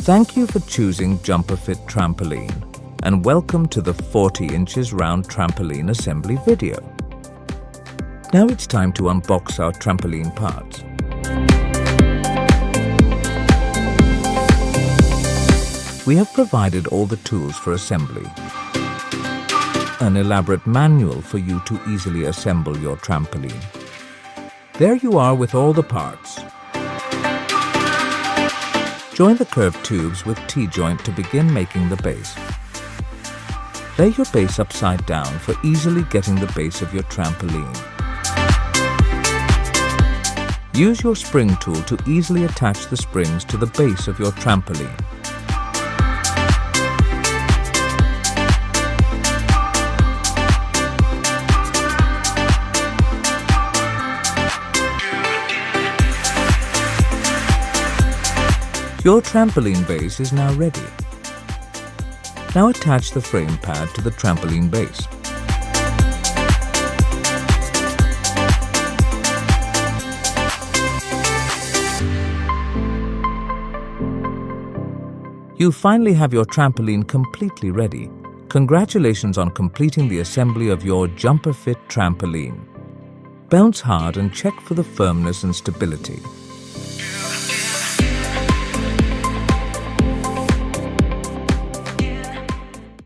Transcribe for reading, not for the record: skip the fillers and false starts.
Thank you for choosing Jumprfit Trampoline, and welcome to the 40 inches round trampoline assembly video. Now it's time to unbox our trampoline parts. We have provided all the tools for assembly, an elaborate manual for you to easily assemble your trampoline. There you are with all the parts. Join the curved tubes with T-joint to begin making the base. Lay your base upside down for easily getting the base of your trampoline. Use your spring tool to easily attach the springs to the base of your trampoline. Your trampoline base is now ready. Now attach the frame pad to the trampoline base. You finally have your trampoline completely ready. Congratulations on completing the assembly of your Jumprfit trampoline. Bounce hard and check for the firmness and stability.